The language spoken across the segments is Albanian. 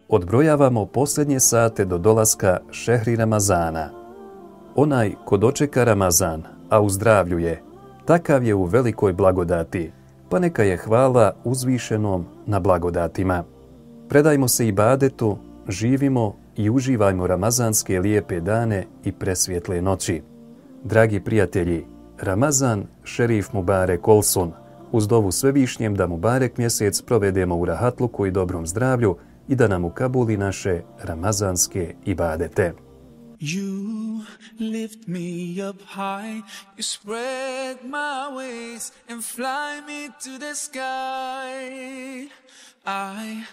odbrojavamo posljednje sate do dolaska šehri Ramazana. Onaj ko dočeka Ramazan, a u zdravlju je, takav je u velikoj blagodati, pa neka je hvala uzvišenom na blagodatima. Predajmo se ibadetu, živimo i uživajmo ramazanske lijepe dane i presvjetle noći. Dragi prijatelji, Ramazan šerif Mubarek Olsun, uz dovu Svevišnjem da Mubarek mjesec provedemo u rahatluku i dobrom zdravlju i da nam ukabuli naše ramazanske ibadete. You lift me up high, you spread my wings and fly me to the sky. I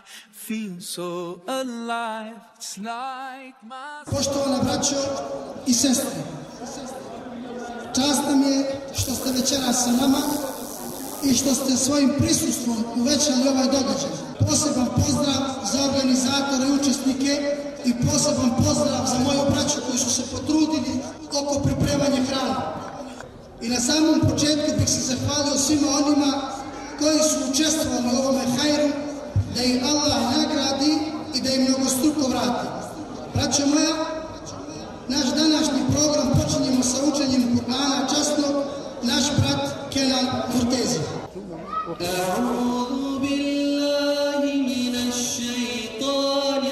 feel so alive, it's like my... Poštovana braćo i sestre, čast nam je što ste večeras sa nama i što ste svojim prisustvom uvećali ovaj događaj. Poseban pozdrav za organizatore i učesnike i poseban pozdrav za moju braću koji su se potrudili oko pripremanja hrane. I na samom početku bih se zahvalio svima onima koji su učestvovali u ovome hajru, da ih Allah nagradi i da im mnogostruko vrati. Braćo moja, naš današnji program počinjemo sa učenjem Kur'ana časnog, naš brat Kenan Murtezi. أعوذ بالله من الشيطان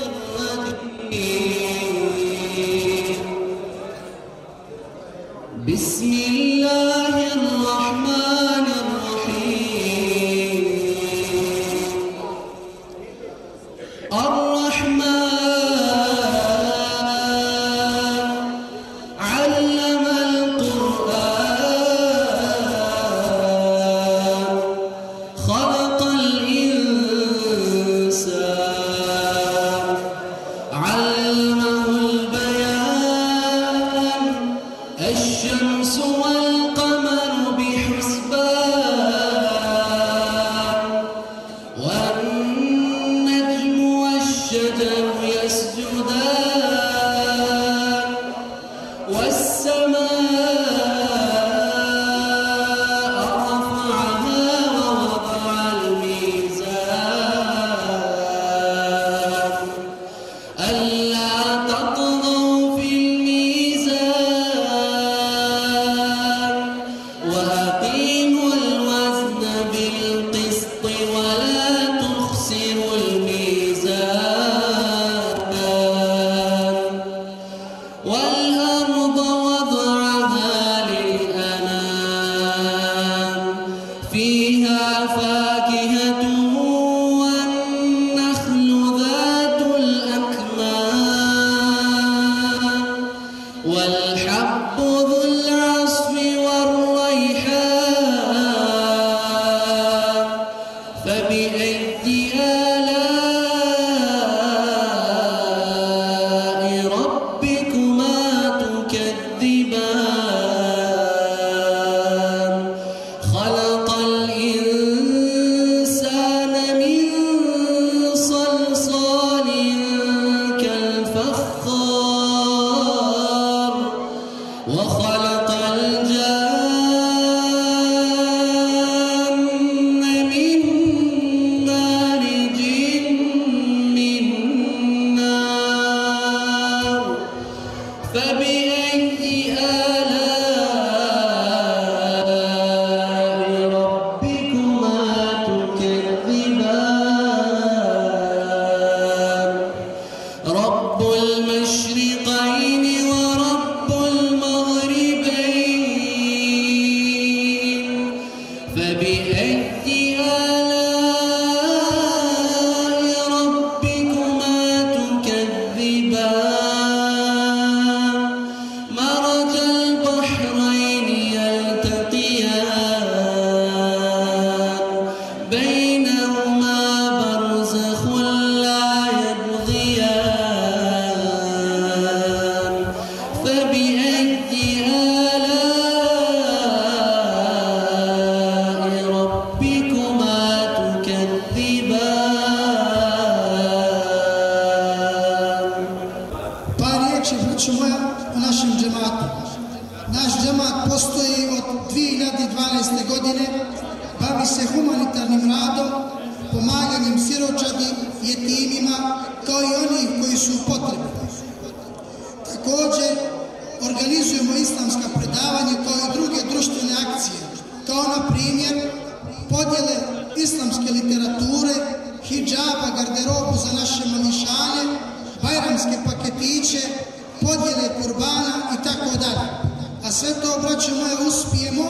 الرجيم بسم الله الرحمن الرحيم الرحمن علم القرآن خلق الإنسان علمه البيان الشمس والقمر بحسبان والنجم والشجر يسجدان والسماء رفعها ووضع الميزان ألا تطغوا في الميزان وأقيموا الوزن بالقسط ولا تخسروا الميزان والأرض وضعها للأنام فيها فاكهة والنخل ذات الأكمام والحب ذو العصف والريحان فبأي آلاء ربكما تكذبان خلق الإنسان من صلصال كالفخار وخلق الجان من مارج من نار فبأي آلاء ربكما تكذبان رب المشرقين ورب المغربين فبأي آلاء ربكما تكذبان مرج البحرين يلتقيان بينهما برزخ لا يبغيان فبأي آلاء ربكما تكذبان Par riječi, braćo moja, o našem džematu. Naš džemat postoji od 2012. godine, bavi se humanitarnim radom, pomaganjem siročadi, jetimima, kao i su u potrebi. Također, organizujemo islamska predavanja kao i druge društvene akcije, kao na primjer podjele islamske literature, hidžaba, garderobu za naše mališane, bajramske paketiće, podjele kurbana i tako dalje. A sve to, braćo moja, uspijemo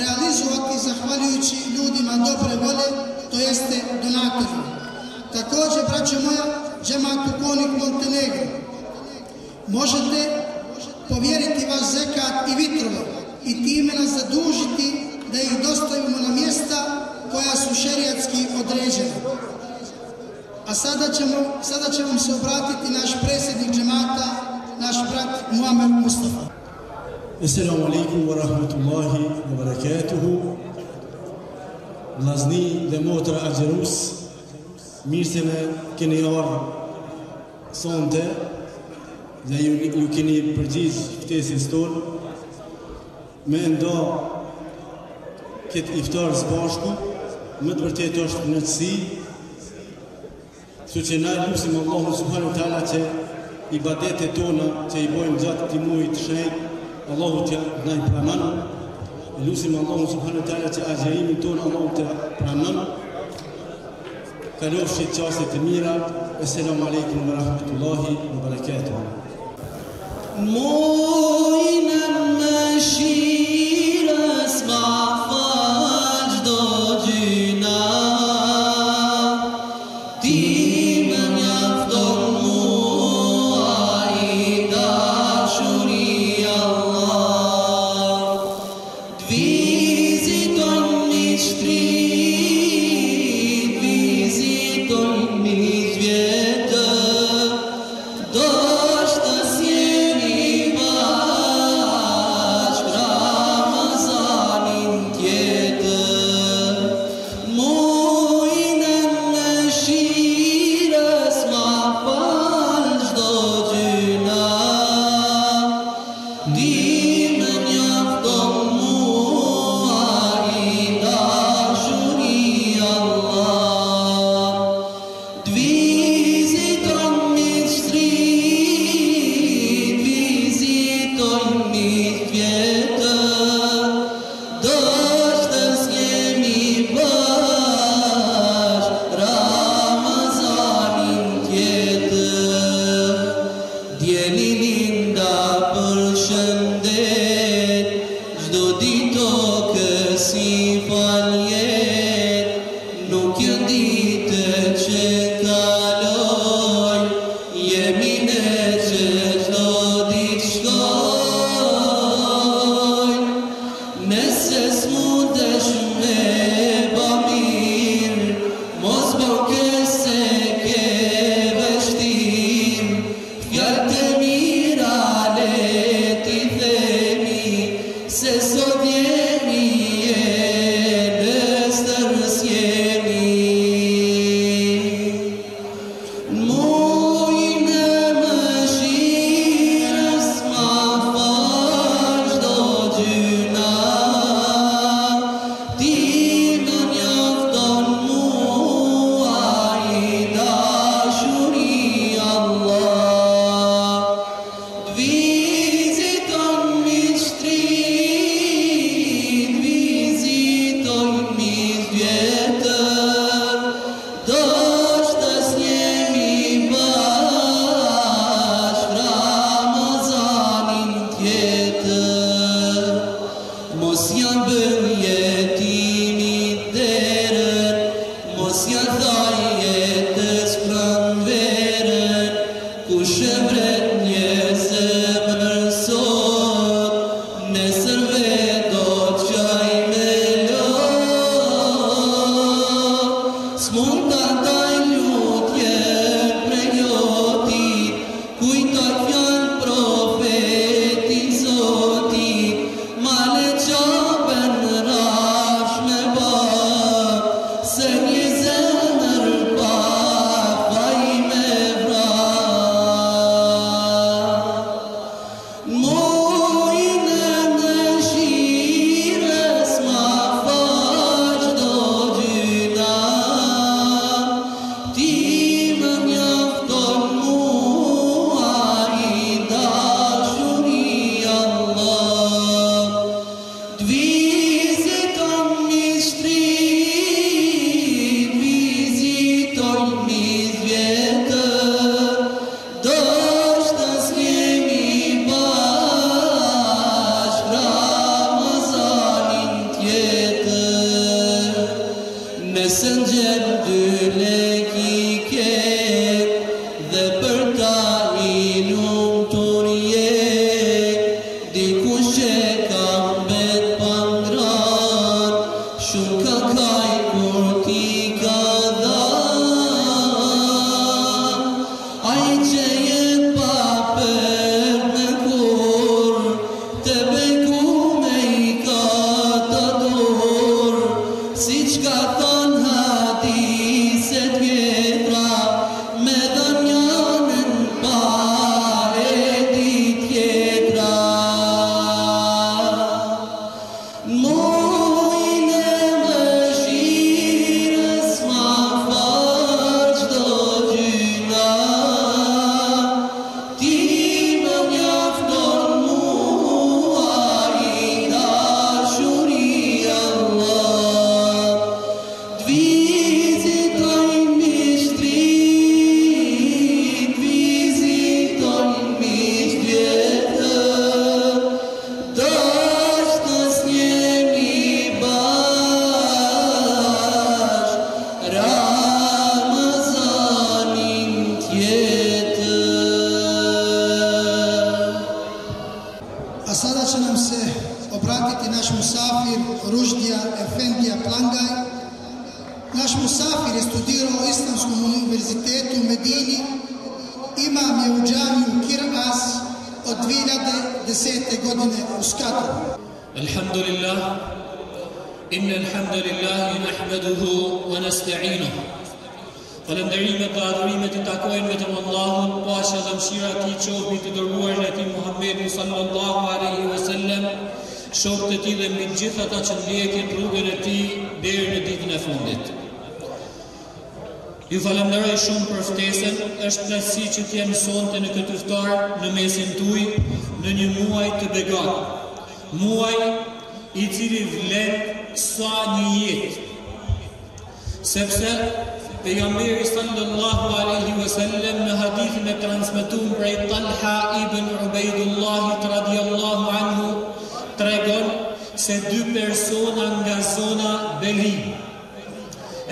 realizovati zahvaljujući ljudima dobre volje, to jeste donatorima. Također, braćo moja, džemat Konik Montenegro, možete povjeriti vaš zekat i vitrove i time nas zadužiti da ih dostavimo na mjesta koja su šerijatski određena. A sada će vam se obratiti naš predsjednik džemata, naš brat Muamer Mustafa. Assalamu alaikum wa rahmatullahi wa barakatuhu. Vllazni dhe motra agjerus, mirë se me keni ardhur sonte dhe ju keni përgjigj ftesës tonë me nda këtë iftar së bashku, më të vërtet është nëtësi, kështu që na lutim Allahu subhanahu wa taala që ibadetet tona që i bojmë gjatë këtij muaji të shenjtë, Allahu të na i pranon. Lutim Allahu subhanahu wa taala që agjerimin tonë Allahu të pranon. Kalofshi çaste të mira. Assalamu alaikum wa rahmatullahi wa barakatuh. Mojnë më shirës ma fal çdo gjyna, ti më mjafton mua i dashuri Allah, t'viziton miqtrit, viziton miq vjetë, do shta sjeni bashk Ramazanin tjetër. Mujnë në shirës ma fal çdo gjyna, ti më mjafton mua i dashuri Allah, t'viziton miqtrit, viziton miq vjetër, do shta s'jemi bashk Ramazanin tjetër. Djeli linda për shëndet, çdo ditë kësi faljet, nuk janë ditë që kalojnë, jemi ne që çdo ditë shkojnë. Nëse s'mundesh me ba mirë, mos bëu këse ke vështirë, fjalë të mira le t'i themi, se sot jemi e nesër s'jemi. Mujnë më shirës ma fal çdo gjyna, ti më mjafton mua i dashuri Allah, t'viziton miqtrit, viziton miq vjetër, do shta s'jemi bashk Ramazanin tjetër. Mos janë bën jetimit derën, mos janë thaj jetës pranverën, kush e vret një zemër sot, nesër vedo qaj me lot. S'mund ta ndaj lutjen prej jotit, kujtot fjalë profetit Zotit, ma le qaben rash me bak, se një zemër pak vaj me vrak. je u džamiju Kiras od 2010. godine u Skatu. Alhamdulillah, inna alhamdulillahi nahmaduhu wa nasta'inuhu. Falënderimet dhe adhurimet I takojnë vetëm Allahut, paqja dhe mëshira e Tij qoftë të dërguarit e Tij Muhammedin sallallahu alaihi wasallam, shokët e Tij dhe mbi të gjithë ata që ndjekin rrugën e Tij deri në ditën e fundit. Ju falenderoj shumë për ftesën, është kënaqësi që të jem sonte në këtë iftar në mesin tuaj në një muaj të begat. Muaj I cili vlen sa një jetë. Sepse pejgamberi sallallahu alaihi wasallam në hadithin e transmetuar prej Talha ibn Ubaidullah radhiyallahu anhu tregon se dy persona nga zona Beli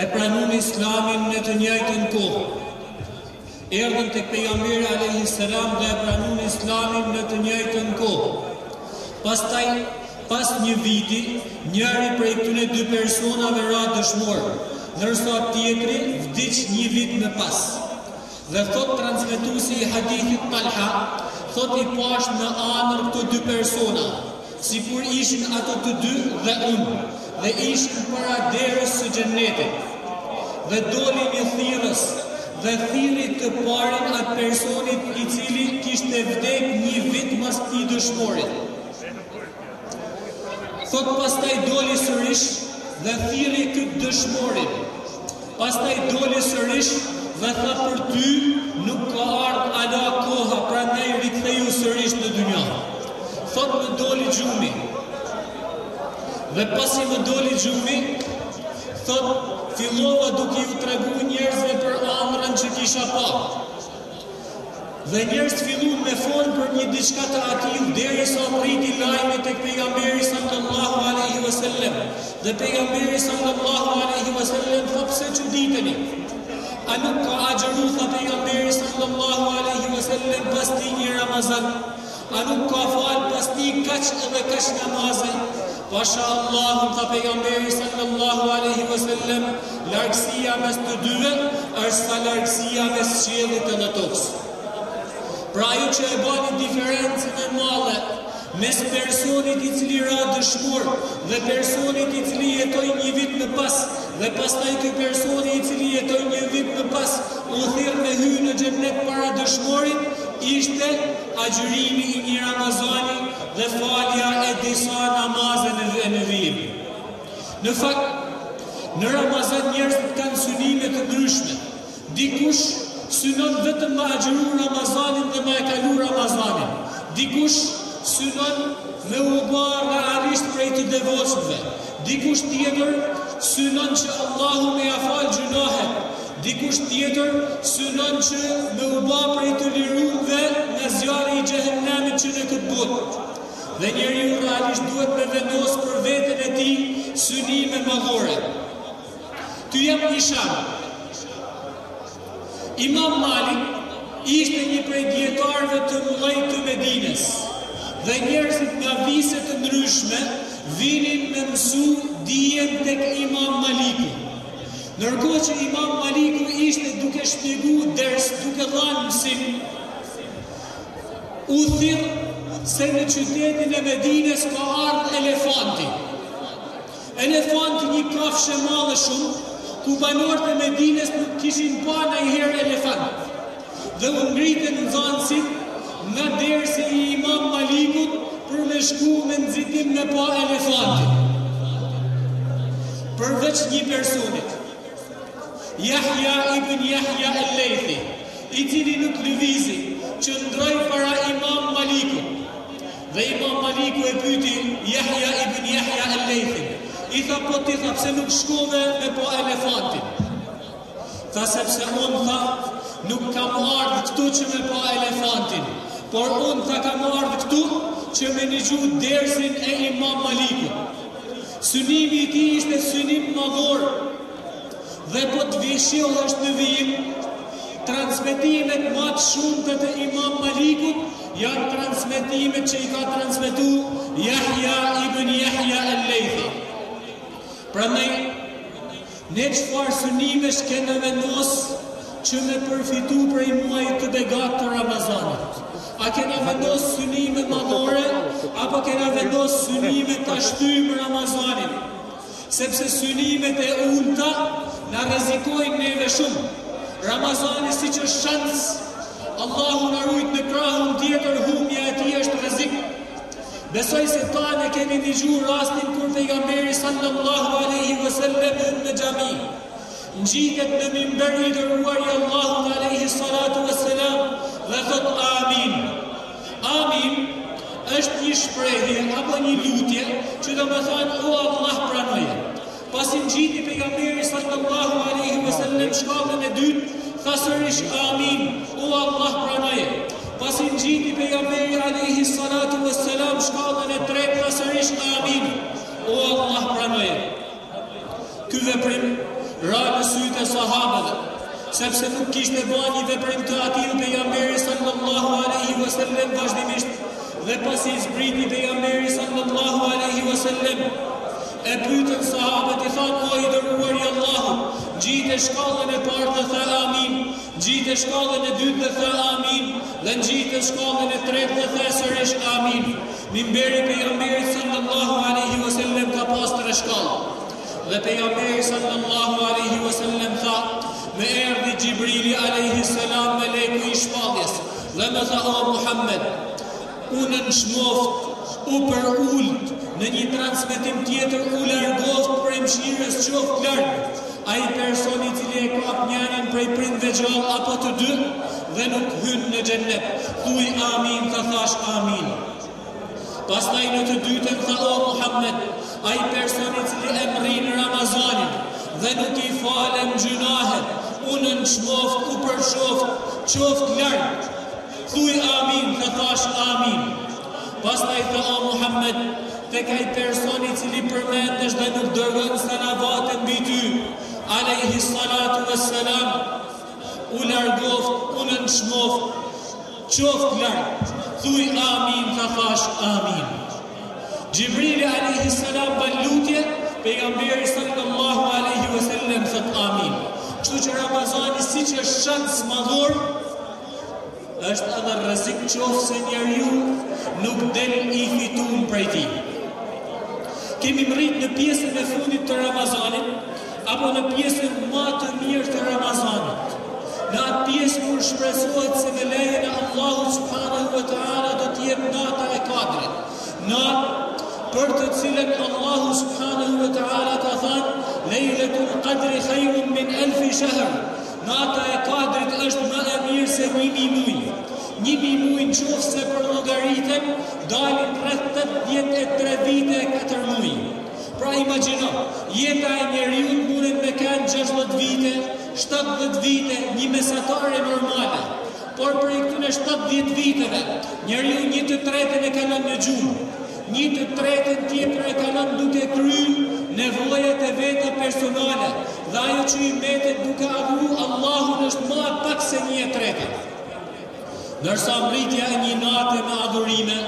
e pranun Islamin në të njëjtën kohë. Erdhën tek pejgamberi alayhi salam dhe e pranun Islamin në të njëjtën kohë. Pastaj pas një viti, njëri prej këtyre dy personave ra dëshmor, ndërsa tjetri vdiq një vit më pas. Dhe thot transmetuesi I hadithit Talha, thot I pash në anër këto dy persona, sikur ishin ato të dy dhe unë, dhe ishin para derës së xhennetit. Dhe doli një thirrës, dhe thirri të parin atë personit I cili kishte vdek një vit mas këtij dëshmorit. Thot pastaj doli sërish dhe thirri këtë dëshmorin. Pastaj doli sërish dhe tha për ty nuk ka ardhur ala koha, prandaj riktheu sërish në dynja. Thot më doli gjumi. Dhe pasi më doli gjumi, thot fillova duke ju tregu njerëzve për ëndrrën që kisha pa. Dhe njerëz filluan me fol për një diçka të atill derisa priti lajmi tek pejgamberi sallallahu alaihi wasallam. Dhe pejgamberi sallallahu alaihi wasallam tha pse çuditeni? A nuk ka agjëru tha pejgamberi sallallahu alaihi wasallam pas një Ramazan? A nuk ka fal pas një kaq edhe kaq namaze? Pasha Allahum tha pejgamberi sallallahu alaihi wasallam, largësia mes të dyve është sa largësia mes qiellit dhe tokës. Pra ajo që e bani diferencën e madhe mes personit I cili ra dëshmor dhe personit I cili jetoi një vit më pas, dhe pastaj ky personi I cili jetoi një vit më pas u thirr me hyrje në xhennet para dëshmorit, ishte agjërimi I një Ramazani dhe falja e disa namazeve në vim. Në fakt, në Ramazan njerëzit kanë synime të ndryshme. Dikush synon vetëm me agjëru Ramazanin dhe me e kalu Ramazanin. Dikush synon me u bë realisht prej të devotshmëve. Dikush tjetër synon që Allahu me ja fal gjunahet. Dikush tjetër synon që me u bë prej të liruarve nga zjarri I xhehenemit që në këtë botë. Dhe njeriu realisht duhet me vendos për veten e tij synime madhore. Ty jam një shembull. Imam Malik ishte një prej dietarëve të mëdhenj të Medinës. Dhe njerëzit nga vise të ndryshme vinin me mësu dijen tek Imam Maliku. Ndërkohë që Imam Maliku ishte duke shpjegu ders, duke dhënë mësim, u thirr se në qytetin e Medinës ka ardhur elefanti. Elefanti një kafshë e madhe shumë, ku banorët e Medinës nuk kishin pa ndonjëherë elefant. Dhe u ngritën nxënësit nga dersi I Imam Malikut për me shku me nxitim me pa elefantin. Përveç një personit, Yahya ibn Yahya al-Laythi, I cili nuk lëvizi, që ndroi para Imam Malikut. Dhe Imam Maliku e pyeti Yahya ibn Yahya al-Laythi, I tha po ti tha pse nuk shkove me pa elefantin? Tha sepse unë tha nuk kam ardhur këtu që me pa elefantin, por unë tha kam ardhur këtu që me nigju dersin e Imam Malikut. Synimi I tij ishte synim madhor. Dhe po të vishjohesh në vijim, transmetimet më të shumta të Imam Malikut janë transmetimet që I ka transmetuar Yahya ibn Yahya al-Laythi. Prandaj, ne çfarë synimesh kemi vendos që me përfitu prej muajit të begat të Ramazanit. vendos synimet të shtymë Ramazanin, sepse synimet e ulta në rrezikojnë neve shumë. Ramazani si që shans, Allahu në rujt në krahun tjetër, humja e tij është rrezik. Besoj se ta ne keni dëgjuar rastin kur pejgamberi sallallahu alaihi wasallam në xhami ngjitet në mimber i dërguari Allahut alaihi salatu wassalam dhe thot amin. Amin është një shprehje apo një lutje që do të thonë o Allah pranoje. Pasi ngjiti pejgamberi sallallahu alaihi wasallam shkallën e dytë, tha sërish amin, o Allah pranoje. Pasi ngjiti pejgamberi alaihi salatu wassalam shkallën e tretë, tha sërish amin, o Allah pranoje. Ky veprim ra në sytë e sahabëve, sepse nuk kishte bërë një veprim të atill pejgamberi sallallahu alaihi wasallam vazhdimisht. Dhe pasi zbriti pejgamberi sallallahu alaihi wasallam, e pyetën sahabët, i thanë o i dërguari Allahut, ngjite shkallën e parë dhe tha amin, ngjite shkallën e dytë dhe tha amin, dhe ngjite shkallën e tretë dhe tha sërish amin. Mimberi pejgamberit sallallahu alaihi wasallam ka pas 3 shkallë. Dhe pejgamberi sallallahu alaihi wasallam tha, me erdhi Gjibrili alaihi salam me leku i shpalljes, dhe me tha o Muhammed, unë në shmoft u për ult, në një transmetim tjetër u largoft për mshirës qoft larg, ai personi i cili e kap njërin prej prindve gjallë apo të dy dhe nuk hyn në xhennet. Thuaj amin, ta thash amin. Pastaj në të dytën tha o Muhammed, ai personi i cili e mrin Ramazanin dhe nuk i falen gjunahet, unë në shmoft u për qoft larg. Thuaj amin, ta thash amin. Pastaj tha o Muhammed, tek ai personi i cili përmendesh dhe nuk dërgon salavate mbi ty, alaihi salatu wassalam, u largoft, unë në shmoft, qoft larg. Thuaj amin, ta thash amin. Gjibrili alaihi salam ban lutje, pejgamberi sallallahu alaihi wasallam thot amin. Kështu që Ramazani si që është shans madhor, është edhe rrezik qoftë se njeriu nuk del i fituar prej tij. Kemi mrit në pjesën e fundit të Ramazanit, apo në pjesën më të mirë të Ramazanit. Në atë pjesë kur shpresohet se me lejen e Allahut subhanahu wa taala do të jetë nata e Kadrit. Natë për të cilën Allahu subhanahu wa taala ka thënë Lejletul Qadri khairun min 1000 shahr. Nata e Kadrit është më e mirë se 1000 muaj. 1000 muaj nëse për llogaritën dalin rreth 83 vite e 4 muaj. Pra imagjino, jeta e njeriu mundet me kanë 60 vite, 70 vite, një mesatare normale. Por për këtyre 70 viteve, njeriu 1/3 e kalon në gjumë, 1/3 tjetër e kalon duke kryer nevojat e veta personale, dhe ajo që i mbetet duke adhuru Allahun është më pak se 1/3. Ndërsa mritja e një nate me adhurime,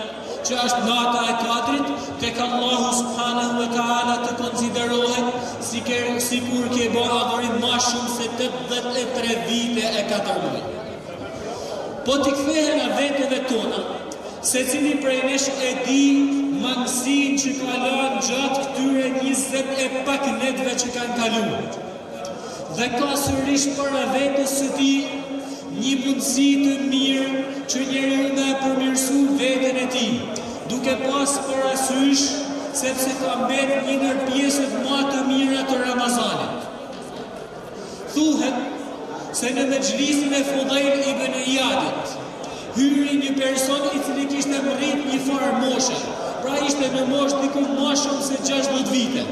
që është nata e Kadrit, tek Allahu subhanahu wa taala të konsiderohet si kur ke bërë adhurim më shumë se 83 vite e 4 muaj. Po t'i kthehen a vetëve tona, secili prej nesh e di mangësinë që ka lënë gjatë këtyre 20 e pak netëve që kanë kaluar. Dhe ka sërish para vetës së tij një mundësi të mirë që njeriu me përmirësu veten e tij, duke pas parasysh sepse ka mbetë një ndër pjesët më të mira të Ramazanit. Thuhet se në mexhlisin e Fudhail ibn Iyadit hyri një person i cili kishte mrit një farë moshe, pra ishte në moshë diku më shumë se 60 vite.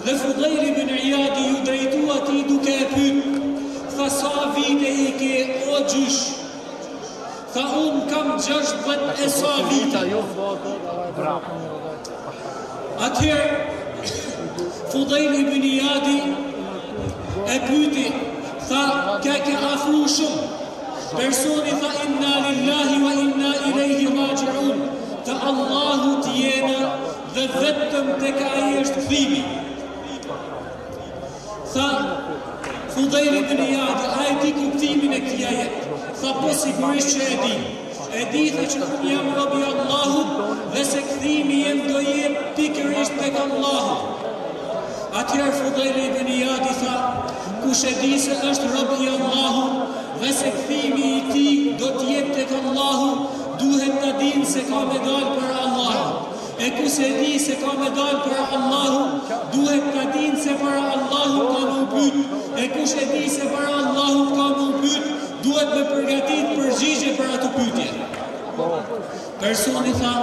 Dhe Fudhail ibn Iyadi ju drejtua atij duke e pyetur, tha sa vite i ke o gjysh? Tha unë kam 60 e sa vite. Atëherë Fudhail ibn Iyadi e pyeti, tha ke afru shumë. Personi tha inna lillahi wa inna ilaihi raji'un, të Allahut jena dhe vetëm tek ai është kthimi. Tha Fudhail ibn Iyadi, a e di kuptimin e këtij ajeti? Tha po sigurisht që e di. e dite që unë jam robi Allahut dhe se kthimi jem do jetë pikërisht tek Allahu. Atëherë Fudejl ibn Iyadi tha, kush e di se është robi Allahut dhe se kthimi i tij do të jetë tek Allahu, duhet ta dinë se ka me dalë për Allahu. E kush e di se ka me dalë për Allahu, duhet ta dinë se për Allahu ka më pyet. E kush e di se për Allahu ka më pyet, duhet me përgatit përgjigje për atë pyetje. Personi tha,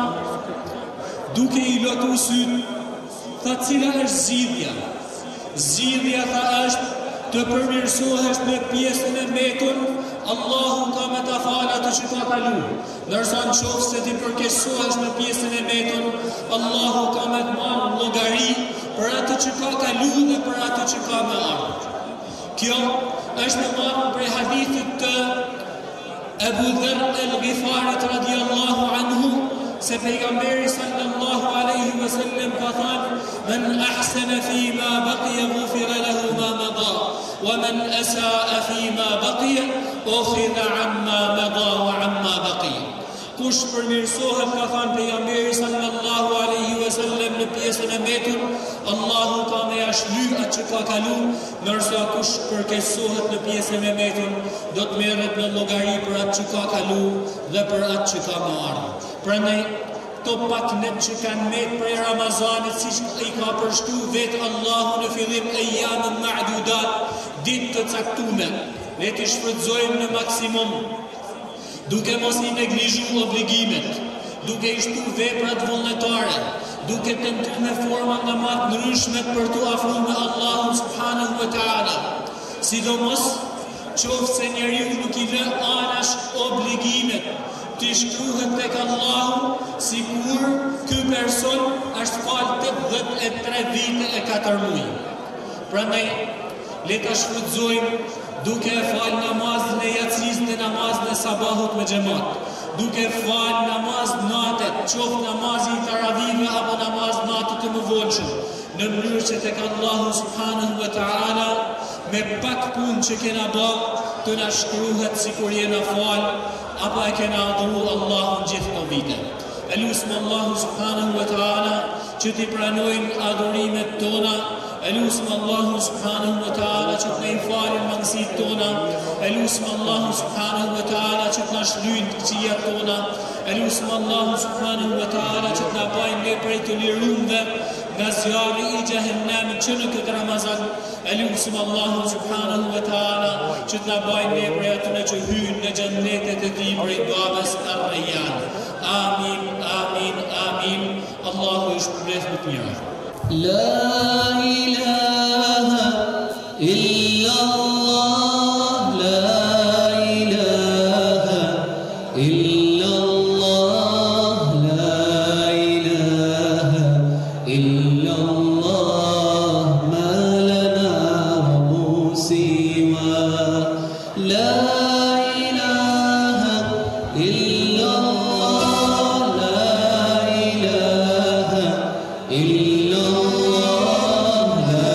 duke i lotu sytë, tha cila është zgjidhja? Zgjidhja tha është të përmirësohesh me pjesën e metën, Allahu ka me ta falë atë që ka kalu. Ndërsa në qoftë se ti përkeqësohesh me pjesën e metën, Allahu ka me të marrë llogari për atë që ka kalu dhe për atë që ka me ardhur. Kjo është në marrë prej hadithit të Ebu Dharr el-Ghifarit radiallahu anhu, se pejgamberi sallallahu alaihi wasallam ka thënë: "Men ahsana fi ma baqiya ghufira lahu ma mada, wa man asaa fi ma baqiya ukhidha amma mada wa amma baqiya." Kush përmirësohet, ka thënë pejgamberi sallallahu alaihi wasallam, në pjesën e metën, Allahu ka me ashly atë që ka kalu, ndërsa kush përkeqësohet në pjesën e metën, do të merret në llogari për atë që ka kalu dhe për atë që ka më ardhur. Prandaj to paknet që kanë met prej Ramazanit, siç i ka përshtu vetë Allahu në fillim e jamën ma'dudat, ditë të caktume, ne të shfrytëzojmë në maksimum, duke mos i neglizhu obligimet, duke i shtu veprat vullnetare, duke tentuar me forma nga më të ndryshme për të afruar me Allahun subhanahu wa taala. Sidomos qoftë se njeriu nuk i lë anash obligimet, të shkruhet tek Allahu sikur ky person është falë 83 vite e 4 muaj. Prandaj le ta shfrytëzojmë duke falë namazin e yatsis dhe namazin e sabahut me xhamat, duke falë namaz natet, qoftë namazi i taravive apo namaz natet të mëvollshëm, në mënyrë që tek Allahu subhanahu wa taala me pak punë që kena bë të na shkruhet sikur jena falë apo e kena adhuru Allahun gjithë këto vite. Elusmë Allahu subhanahu wa taala që t'i pranojnë adhurimet tona, elusmë Allahu subhanahu wa taala që t'na i falin mangësitë tona, elusmë Allahu subhanahu wa taala që t'na shlyjnë këqijat tona, elusmë Allahu subhanahu wa taala që t'na bajnë ne prej të lirumve nga zjarri i xhehenamit që në këtë Ramazan, elusëm Allahu subhanahu wa taala që t'na bajnë ne prej atyre që hyjnë në xhennetet e tij prej babës ar-Rayyan. Amin, amin, amin. Allahu i shpërblet më të mirë. La ilaha illallah, la ilaha illallah, la ilaha illallah, ma lana rabbu siwa. La ilaha illallah, la ilaha illallah, la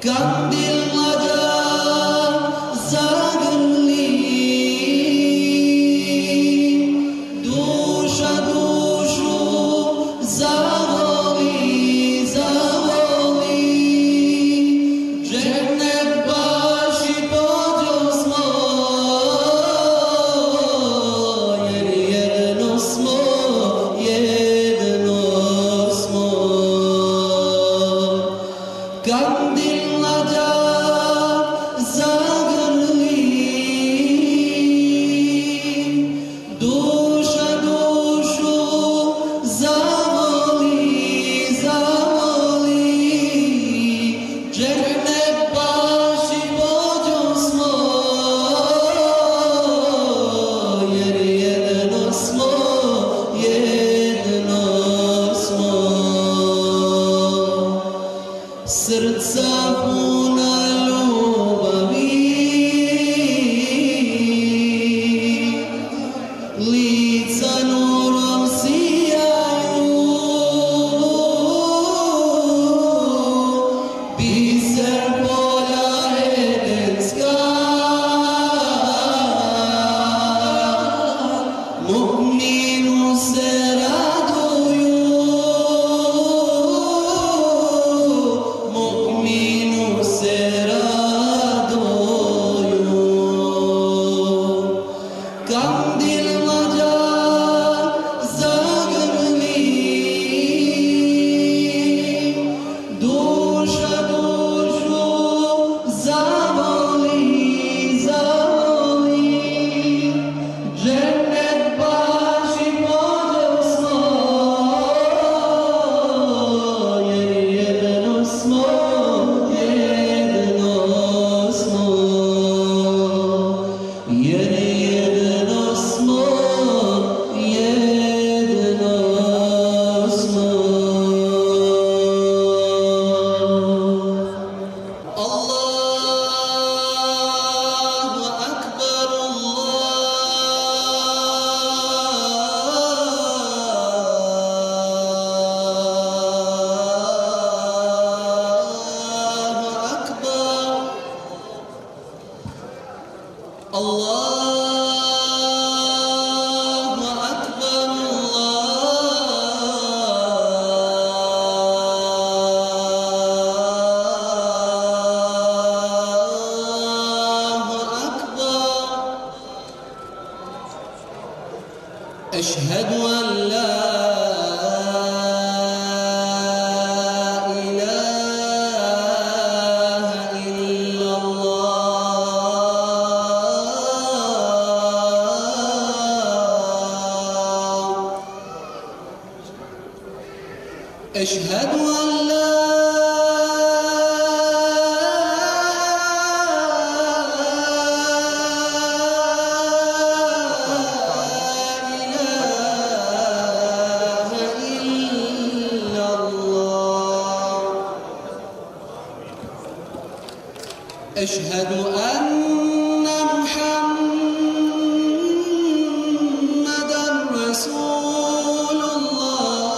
Kandil wajah zagalli أشهد أن لا إله إلا الله أشهد أن لا أشهد أن محمدًا رسول الله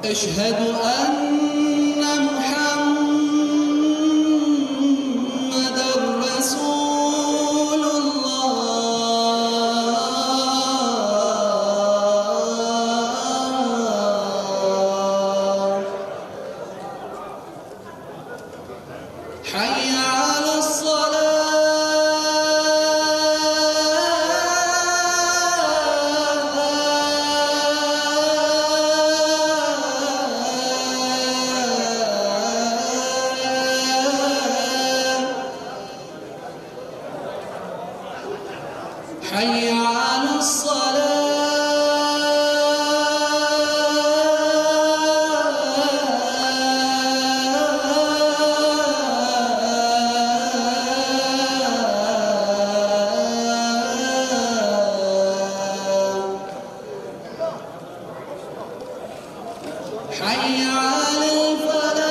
أشهد أن محمدًا رسول حي على الصلاة حي على حي على الفلاح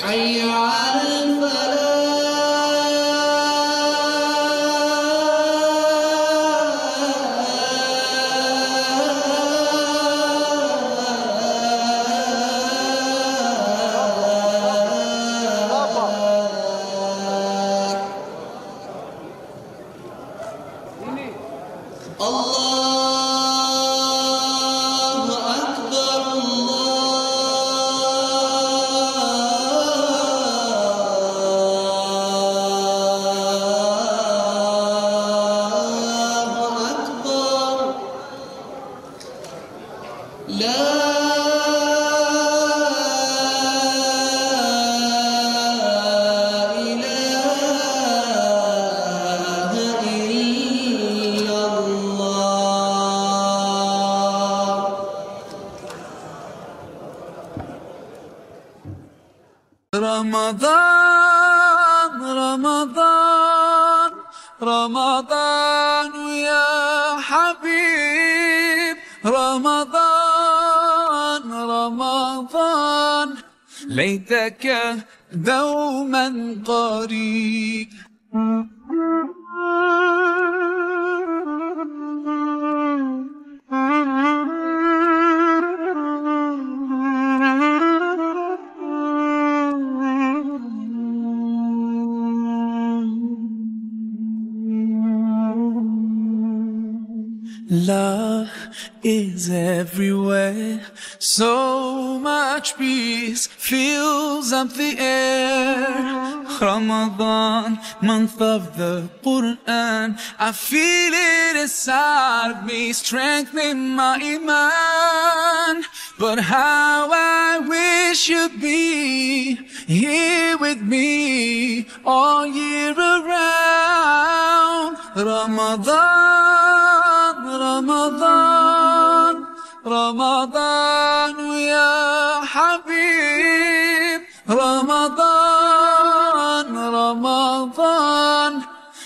حي على الفلاح الله أكبر الله أكبر لا إله إلا الله رمضان رمضان رمضان يا حبيب رمضان رمضان ليتك دوما قريب Love is everywhere, so much peace fills up the air. Ramadan, month of the Quran, I feel it inside me, strengthening my iman. But how I wish you'd be here with me all year around. Ramadan, Ramadan, Ramadan ya Habib. Ramadan, Ramadan,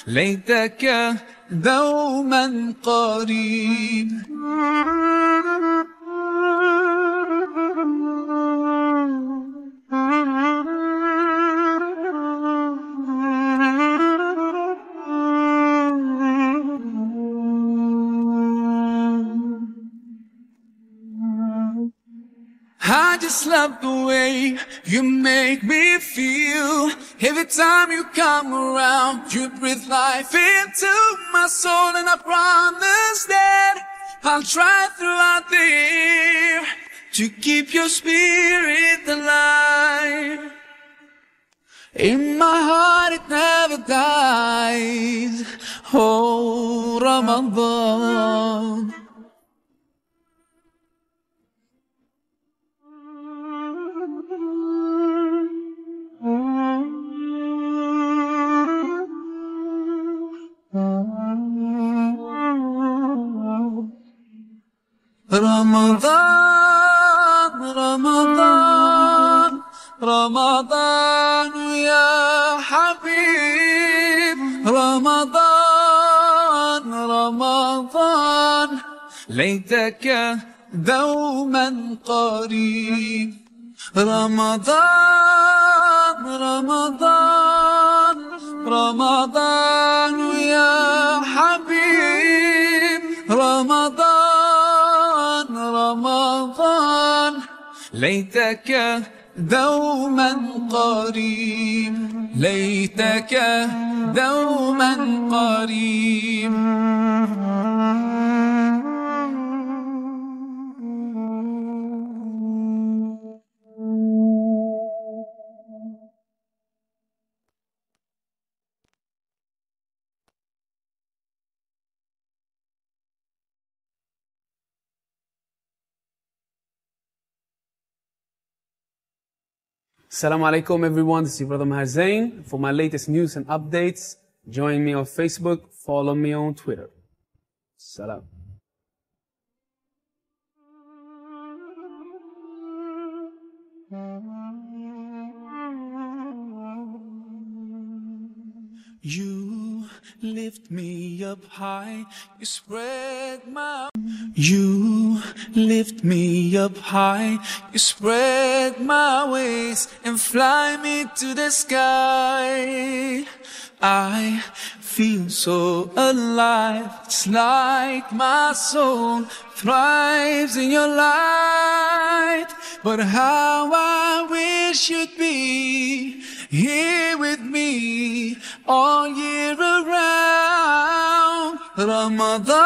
ليتك دوما قريب I just love the way you make me feel. Every time you come around, you breathe life into my soul, and I promise that I'll try throughout the year to keep your spirit alive. In my heart it never dies. Oh, Ramadan. Ramadan, Ramadan, Ramadan ya Habib. Ramadan, Ramadan, ليتك دوما قريب. رمضان رمضان رمضان يا حبيب. رمضان رمضان ليتك دوما قريب. ليتك دوما قريب. Assalamu alaikum everyone, this is your brother Maher Zain. For my latest news and updates, join me on Facebook, follow me on Twitter. Salam. You lift me up high, you spread my... You lift me up high, you spread my wings and fly me to the sky. I feel so alive, it's like my soul thrives in your light. But how I wish you'd be here with me all year around. Ramadan,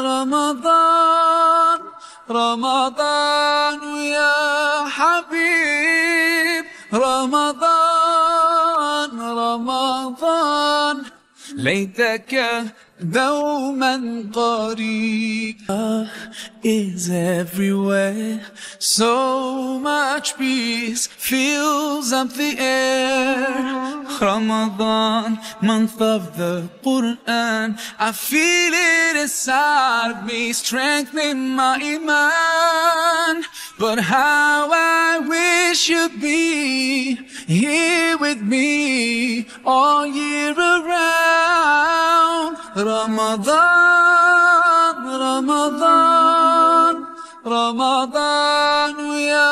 Ramadan, Ramadan ya Habib. Ramadan, Ramadan ليتك دوما قريب. Is everywhere, so much peace fills up the air. Ramadan, month of the Quran, I feel it inside of me, strengthening my iman. But how I wish you'd be here with me all year around. Ramadan, Ramadan, Ramadan ya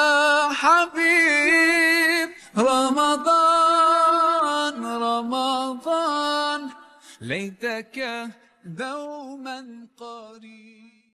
Habib. Ramadan, Ramadan ليتك دوما قريب.